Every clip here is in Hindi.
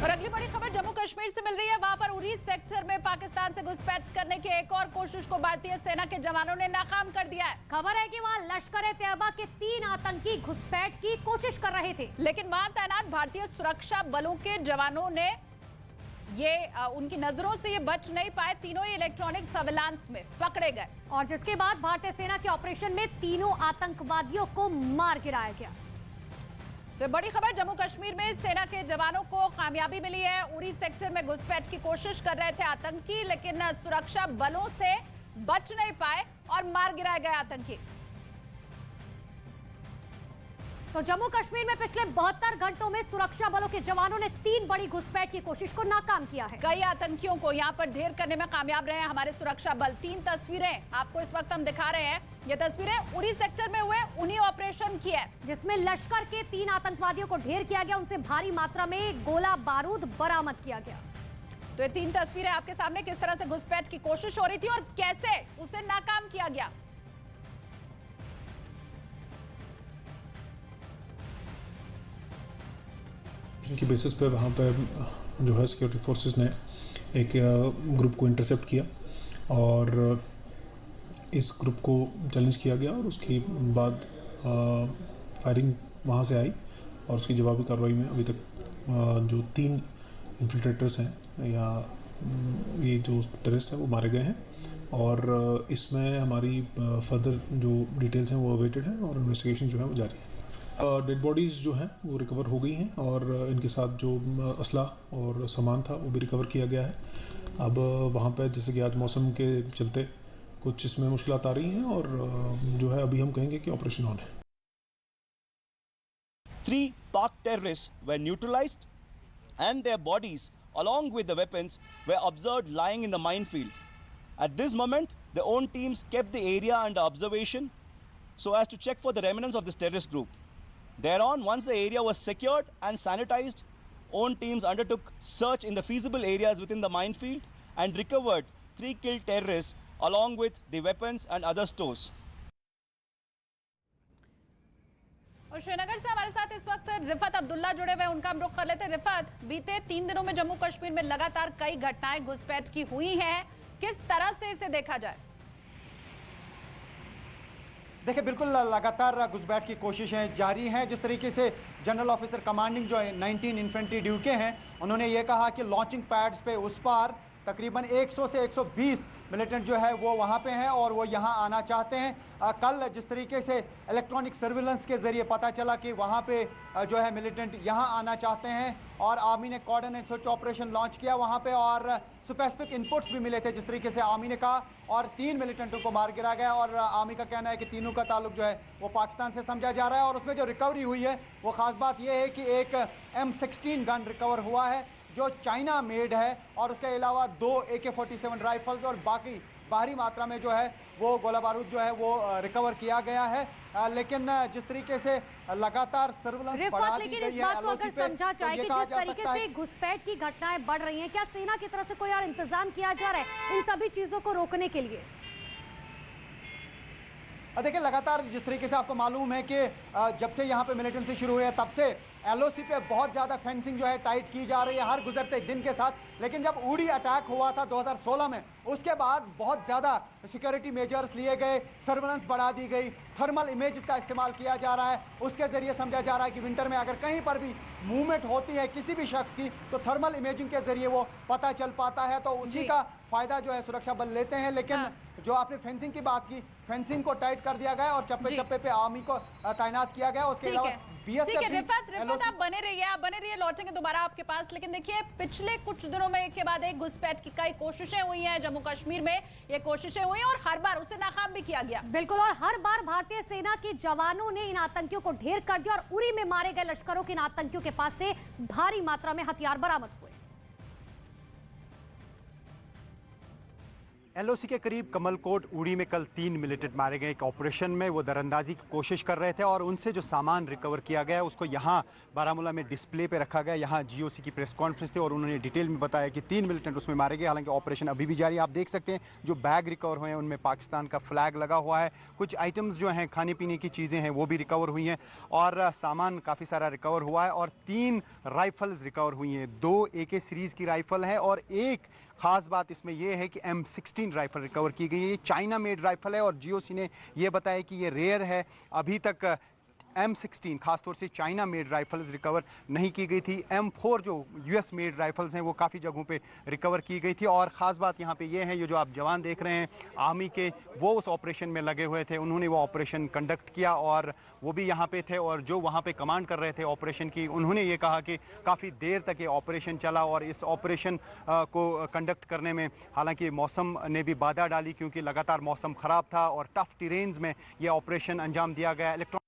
और अगली बड़ी खबर जम्मू कश्मीर से मिल रही है। वहां पर उरी सेक्टर में पाकिस्तान से घुसपैठ करने की एक और कोशिश को भारतीय सेना के जवानों ने नाकाम कर दिया है। खबर है कि वहां लश्कर-ए-तैयबा के 3 आतंकी घुसपैठ की कोशिश कर रहे थे, लेकिन वहां तैनात भारतीय सुरक्षा बलों के जवानों ने उनकी नजरों से ये बच नहीं पाए। तीनों ही इलेक्ट्रॉनिक सर्विलांस में पकड़े गए और जिसके बाद भारतीय सेना के ऑपरेशन में तीनों आतंकवादियों को मार गिराया गया। तो बड़ी खबर, जम्मू कश्मीर में सेना के जवानों को कामयाबी मिली है। उरी सेक्टर में घुसपैठ की कोशिश कर रहे थे आतंकी, लेकिन सुरक्षा बलों से बच नहीं पाए और मार गिराए गए आतंकी। तो जम्मू कश्मीर में पिछले 72 घंटों में सुरक्षा बलों के जवानों ने 3 बड़ी घुसपैठ की कोशिश को नाकाम किया है। कई आतंकियों को यहां पर ढेर करने में कामयाब रहे हमारे सुरक्षा बल। 3 तस्वीरें आपको इस वक्त हम दिखा रहे हैं। ये तस्वीरें उरी सेक्टर में हुए उन्हीं ऑपरेशन की है, जिसमें लश्कर के 3 आतंकवादियों को ढेर किया गया, उनसे भारी मात्रा में गोला बारूद बरामद किया गया। तो ये 3 तस्वीरें आपके सामने, किस तरह से घुसपैठ की कोशिश हो रही थी और कैसे उसे नाकाम किया गया। की बेसिस पे वहाँ पे जो है सिक्योरिटी फोर्सेस ने एक ग्रुप को इंटरसेप्ट किया और इस ग्रुप को चैलेंज किया गया और उसके बाद फायरिंग वहाँ से आई और उसकी जवाबी कार्रवाई में अभी तक जो 3 इन्फिल्ट्रेटर्स हैं या ये जो टेररिस्ट हैं वो मारे गए हैं और इसमें हमारी फर्दर जो डिटेल्स हैं वो अवेटेड हैं और इन्वेस्टिगेशन जो है वो जारी है। डेड बॉडीज़ जो हैं वो रिकवर हो गई हैं और इनके साथ जो असला और सामान था वो भी रिकवर किया गया है। अब वहाँ पे जैसे कि आज मौसम के चलते कुछ इसमें मुश्किलात आ रही हैं और जो है अभी हम कहेंगे कि ऑपरेशन ऑन है। 3 Pak terrorists were neutralized and their bodies along with the weapons were observed lying in the minefield. At this moment, their own teams kept the area under observation so as to check for the remnants of this terrorist group. Thereon, once the area was secured and sanitized, own teams undertook search in the feasible areas within the minefield and recovered 3 killed terrorists along with the weapons and other stores. और श्रीनगर से हमारे साथ इस वक्त रिफत अब्दुल्ला जुड़े हुए, उनका हम रुख कर लेते हैं। रिफत, बीते 3 दिनों में जम्मू कश्मीर में लगातार कई घटनाएं घुसपैठ की हुई हैं, किस तरह से इसे देखा जाए? देखिए, बिल्कुल लगातार घुसपैठ की कोशिशें जारी हैं। जिस तरीके से जनरल ऑफिसर कमांडिंग जो 19 इन्फेंट्री ड्यू के हैं, उन्होंने ये कहा कि लॉन्चिंग पैड्स पे उस पार तकरीबन 100 से 120 मिलिटेंट जो है वो वहाँ पे हैं और वो यहाँ आना चाहते हैं। कल जिस तरीके से इलेक्ट्रॉनिक सर्विलेंस के जरिए पता चला कि वहाँ पे जो है मिलिटेंट यहाँ आना चाहते हैं और आर्मी ने कोऑर्डिनेट सर्च ऑपरेशन लॉन्च किया वहाँ पे और स्पेसिफिक इनपुट्स भी मिले थे जिस तरीके से आर्मी ने कहा और 3 मिलिटेंटों को मार गिरा गया और आर्मी का कहना है कि तीनों का ताल्लुक जो है वो पाकिस्तान से समझा जा रहा है। और उसमें जो रिकवरी हुई है वो खास बात यह है कि एक M16 गन रिकवर हुआ है जो चाइना मेड है और उसके अलावा 2 AK-47 राइफल्स और बाकी भारी मात्रा में जो है वो गोला बारूद जो है वो रिकवर किया गया है। लेकिन जिस तरीके से लगातार सर्विलेंस बढ़ा दी गई है, लेकिन इस बात को अगर समझा जाए कि जिस तरीके से घुसपैठ की घटनाएं बढ़ रही हैं, क्या सेना की तरफ से कोई और इंतजाम किया जा रहा है इन सभी चीजों को रोकने के लिए? देखिए, लगातार जिस तरीके से आपको मालूम है कि जब से यहाँ पे मिलिटेंसी शुरू हुई है तब से LOC पे बहुत ज़्यादा फेंसिंग जो है टाइट की जा रही है हर गुजरते दिन के साथ। लेकिन जब उड़ी अटैक हुआ था 2016 में, उसके बाद बहुत ज़्यादा सिक्योरिटी मेजर्स लिए गए, सर्विलेंस बढ़ा दी गई, थर्मल इमेज का इस्तेमाल किया जा रहा है। उसके जरिए समझा जा रहा है कि विंटर में अगर कहीं पर भी मूवमेंट होती है किसी भी शख्स की तो थर्मल इमेजिंग के जरिए वो पता चल पाता है, तो उसी का फायदा जो है सुरक्षा बल लेते हैं। लेकिन जो आपने फेंसिंग की बात की, फेंसिंग को टाइट कर दिया गया और चप्पे चप्पे पे आर्मी को तैनात किया गया। उसके अलावा ठीक है रिफत, आप बने रहिए, लौटेंगे दोबारा आपके पास। लेकिन देखिए, पिछले कुछ दिनों में एक के बाद एक घुसपैठ की कई कोशिशें हुई हैं जम्मू कश्मीर में। ये कोशिशें हुई और हर बार उसे नाकाम भी किया गया। बिल्कुल, और हर बार भारतीय सेना के जवानों ने इन आतंकियों को ढेर कर दिया और उरी में मारे गए लश्करों के इन आतंकियों के पास से भारी मात्रा में हथियार बरामद हुए। एलओसी के करीब कमलकोट उड़ी में कल 3 मिलिटेंट मारे गए। एक ऑपरेशन में वो दरअंदाजी की कोशिश कर रहे थे और उनसे जो सामान रिकवर किया गया उसको यहाँ बारामूला में डिस्प्ले पे रखा गया। यहाँ जीओसी की प्रेस कॉन्फ्रेंस थी और उन्होंने डिटेल में बताया कि 3 मिलिटेंट उसमें मारे गए। हालांकि ऑपरेशन अभी भी जारी है। आप देख सकते हैं जो बैग रिकवर हुए हैं उनमें पाकिस्तान का फ्लैग लगा हुआ है। कुछ आइटम्स जो हैं खाने पीने की चीज़ें हैं वो भी रिकवर हुई हैं और सामान काफ़ी सारा रिकवर हुआ है। और 3 राइफल्स रिकवर हुई हैं। 2 AK सीरीज़ की राइफल है और एक खास बात इसमें यह है कि M16 राइफल रिकवर की गई है। ये चाइना मेड राइफल है और जीओसी ने यह बताया कि ये रेयर है। अभी तक M16 खासतौर से चाइना मेड राइफल्स रिकवर नहीं की गई थी। M4 जो US मेड राइफल्स हैं वो काफ़ी जगहों पे रिकवर की गई थी। और ख़ास बात यहाँ पे ये है, ये जो आप जवान देख रहे हैं आर्मी के, वो उस ऑपरेशन में लगे हुए थे। उन्होंने वो ऑपरेशन कंडक्ट किया और वो भी यहाँ पे थे। और जो वहाँ पे कमांड कर रहे थे ऑपरेशन की, उन्होंने ये कहा कि काफ़ी देर तक ये ऑपरेशन चला और इस ऑपरेशन को कंडक्ट करने में हालांकि मौसम ने भी बाधा डाली क्योंकि लगातार मौसम ख़राब था और टफ टेरेन्स में ये ऑपरेशन अंजाम दिया गया।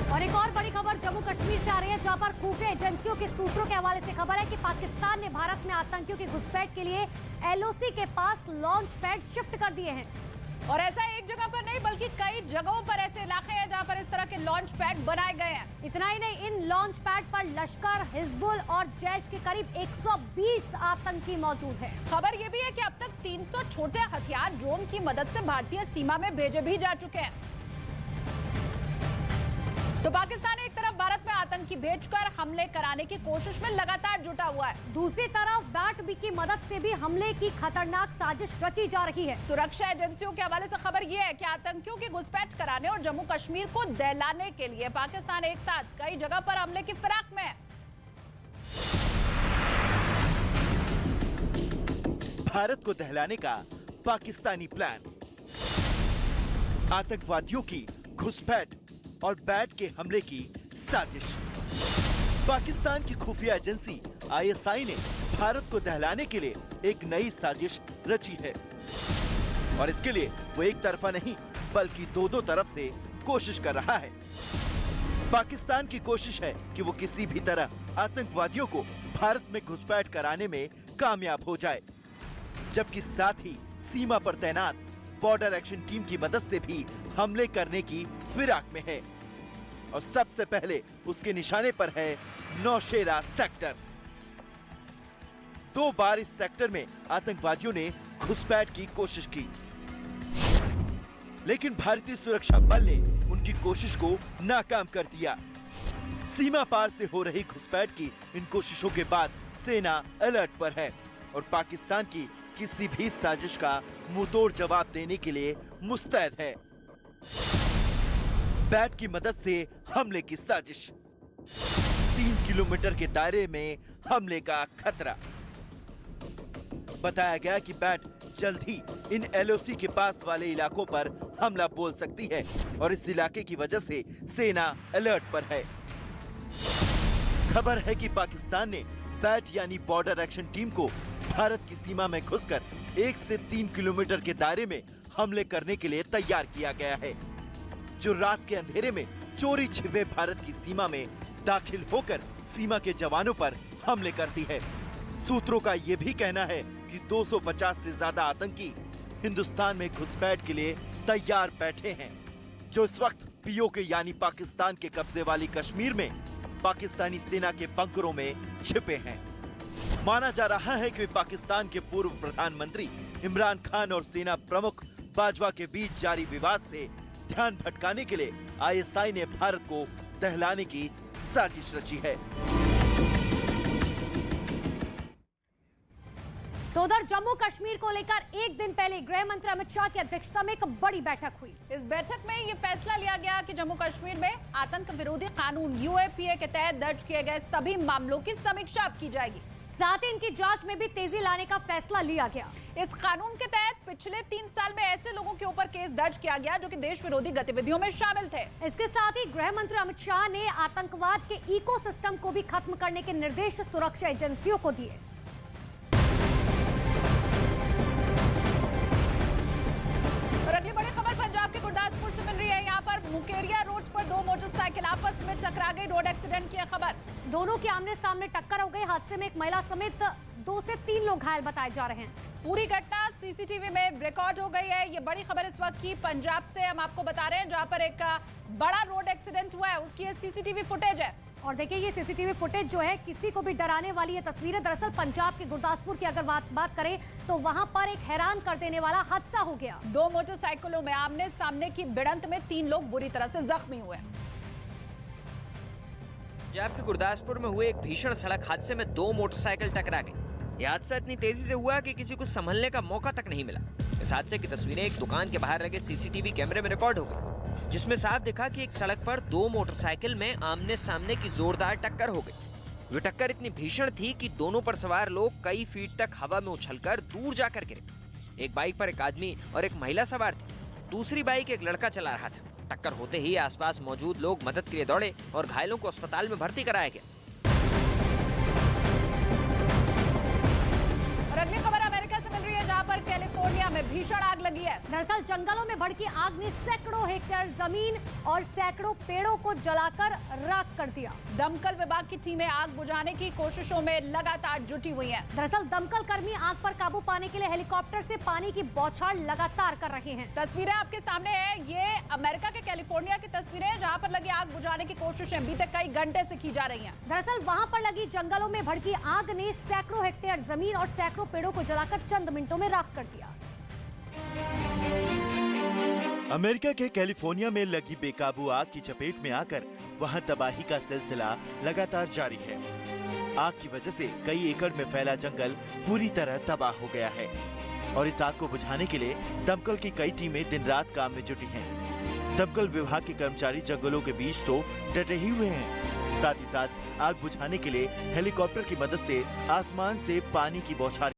और एक और बड़ी खबर जम्मू कश्मीर से आ रही है, जहां पर खुफिया एजेंसियों के सूत्रों के हवाले से खबर है कि पाकिस्तान ने भारत में आतंकियों की घुसपैठ के लिए LOC के पास लॉन्च पैड शिफ्ट कर दिए हैं। और ऐसा एक जगह पर नहीं बल्कि कई जगहों पर ऐसे इलाके हैं जहां पर इस तरह के लॉन्च पैड बनाए गए हैं। इतना ही नहीं, इन लॉन्च पैड पर लश्कर, हिजबुल और जैश के करीब 120 आतंकी मौजूद हैं। खबर यह भी है कि अब तक 300 छोटे हथियार ड्रोन की मदद से भारतीय सीमा में भेजे भी जा चुके हैं। तो पाकिस्तान एक तरफ भारत में आतंकी भेजकर हमले कराने की कोशिश में लगातार जुटा हुआ है, दूसरी तरफ बैट-बी की मदद से भी हमले की खतरनाक साजिश रची जा रही है। सुरक्षा एजेंसियों के हवाले से खबर यह है कि आतंकियों की घुसपैठ कराने और जम्मू कश्मीर को दहलाने के लिए पाकिस्तान एक साथ कई जगह पर हमले की फिराक में है। भारत को दहलाने का पाकिस्तानी प्लान, आतंकवादियों की घुसपैठ और बैट के हमले की साजिश। पाकिस्तान की खुफिया एजेंसी ISI ने भारत को दहलाने के लिए एक नई साजिश रची है और इसके लिए वो एक तरफा नहीं बल्कि दो तरफ से कोशिश कर रहा है। पाकिस्तान की कोशिश है कि वो किसी भी तरह आतंकवादियों को भारत में घुसपैठ कराने में कामयाब हो जाए, जबकि साथ ही सीमा पर तैनात बॉर्डर एक्शन टीम की मदद से भी हमले करने की फिराक में है। और सबसे पहले उसके निशाने पर है नौशेरा सेक्टर। 2 बार इस सेक्टर में आतंकवादियों ने घुसपैठ की कोशिश की, लेकिन भारतीय सुरक्षा बल ने उनकी कोशिश को नाकाम कर दिया। सीमा पार से हो रही घुसपैठ की इन कोशिशों के बाद सेना अलर्ट पर है और पाकिस्तान की किसी भी साजिश का मुंहतोड़ जवाब देने के लिए मुस्तैद है। बैट की मदद से हमले की साजिश, 3 किलोमीटर के दायरे में हमले का खतरा। बताया गया कि बैट जल्द ही इन LOC के पास वाले इलाकों पर हमला बोल सकती है और इस इलाके की वजह से सेना अलर्ट पर है। खबर है कि पाकिस्तान ने बैट यानी बॉर्डर एक्शन टीम को भारत की सीमा में घुसकर 1 से 3 किलोमीटर के दायरे में हमले करने के लिए तैयार किया गया है, जो रात के अंधेरे में चोरी छिपे भारत की सीमा में दाखिल होकर सीमा के जवानों पर हमले करती है। सूत्रों का यह भी कहना है कि 250 से ज्यादा आतंकी हिंदुस्तान में घुसपैठ के लिए तैयार बैठे हैं, जो इस वक्त POK यानी पाकिस्तान के कब्जे वाली कश्मीर में पाकिस्तानी सेना के बंकरों में छिपे हैं। माना जा रहा है कि पाकिस्तान के पूर्व प्रधानमंत्री इमरान खान और सेना प्रमुख बाजवा के बीच जारी विवाद से ध्यान भटकाने के लिए ISI ने भारत को दहलाने की साजिश रची है। तो उधर जम्मू कश्मीर को लेकर एक दिन पहले गृह मंत्री अमित शाह की अध्यक्षता में एक बड़ी बैठक हुई। इस बैठक में ये फैसला लिया गया कि जम्मू कश्मीर में आतंक विरोधी कानून UAPA के तहत दर्ज किए गए सभी मामलों की समीक्षा अब की जाएगी। साथ ही इनकी जांच में भी तेजी लाने का फैसला लिया गया। इस कानून के तहत पिछले 3 साल में ऐसे लोगों के ऊपर केस दर्ज किया गया जो कि देश विरोधी गतिविधियों में शामिल थे। इसके साथ ही गृह मंत्री अमित शाह ने आतंकवाद के इकोसिस्टम को भी खत्म करने के निर्देश सुरक्षा एजेंसियों को दिए। और अगली बड़ी खबर पंजाब के गुरदासपुर से मिल रही है। यहाँ पर मुकेरिया रोड पर दो मोटरसाइकिल आपस में टकरा गई। रोड एक्सीडेंट की खबर। दोनों की आमने सामने टक्कर हो गई। हादसे में एक महिला समेत 2 से 3 लोग घायल बताए जा रहे हैं। पूरी घटना सीसीटीवी में रिकॉर्ड हो गई है। ये बड़ी खबर इस वक्त की पंजाब से हम आपको बता रहे हैं, जहां पर एक बड़ा रोड एक्सीडेंट हुआ है, उसकी सीसीटीवी फुटेज है। और देखिए ये सीसीटीवी फुटेज जो है किसी को भी डराने वाली ये तस्वीरें। दरअसल पंजाब के गुरदासपुर की अगर बात करें तो वहां पर एक हैरान कर देने वाला हादसा हो गया। 2 मोटरसाइकिलों में आमने सामने की भिड़ंत में 3 लोग बुरी तरह से जख्मी हुए। पंजाब के गुरदासपुर में हुए एक भीषण सड़क हादसे में 2 मोटरसाइकिल टकरा गई। यह हादसा इतनी तेजी से हुआ कि किसी को संभलने का मौका तक नहीं मिला। इस हादसे की तस्वीरें एक दुकान के बाहर लगे सीसीटीवी कैमरे में रिकॉर्ड हो गई, जिसमें साफ दिखा कि एक सड़क पर 2 मोटरसाइकिल में आमने सामने की जोरदार टक्कर हो गई। वो टक्कर इतनी भीषण थी कि दोनों पर सवार लोग कई फीट तक हवा में उछलकर दूर जाकर गिरे। एक बाइक पर एक आदमी और एक महिला सवार थी, दूसरी बाइक एक लड़का चला रहा था। टक्कर होते ही आसपास मौजूद लोग मदद के लिए दौड़े और घायलों को अस्पताल में भर्ती कराया गया। और अगली खबर अमेरिका से मिल रही है, जहां पर कैलिफोर्निया में भीषण आग लगी है। दरअसल जंगलों में भड़की आग ने सैकड़ों हेक्टेयर जमीन और सैकड़ों पेड़ों को जलाकर राख कर दिया। दमकल विभाग की टीमें आग बुझाने की कोशिशों में लगातार जुटी हुई हैं। दरअसल दमकल कर्मी आग पर काबू पाने के लिए हेलीकॉप्टर से पानी की बौछार लगातार कर रहे हैं। तस्वीरें आपके सामने है। ये अमेरिका के कैलिफोर्निया की तस्वीरें हैं, जहां पर लगी आग बुझाने की कोशिशें बीते कई घंटे से की जा रही हैं। दरअसल वहां पर लगी जंगलों में भड़की आग ने सैकड़ों हेक्टेयर जमीन और सैकड़ों पेड़ों को जलाकर चंद मिनटों में राख कर दिया। अमेरिका के कैलिफोर्निया में लगी बेकाबू आग की चपेट में आकर वहां तबाही का सिलसिला लगातार जारी है। आग की वजह से कई एकड़ में फैला जंगल पूरी तरह तबाह हो गया है और इस आग को बुझाने के लिए दमकल की कई टीमें दिन रात काम में जुटी हैं। दमकल विभाग के कर्मचारी जंगलों के बीच तो डटे ही हुए हैं, साथ ही साथ आग बुझाने के लिए हेलीकॉप्टर की मदद से आसमान से पानी की बौछार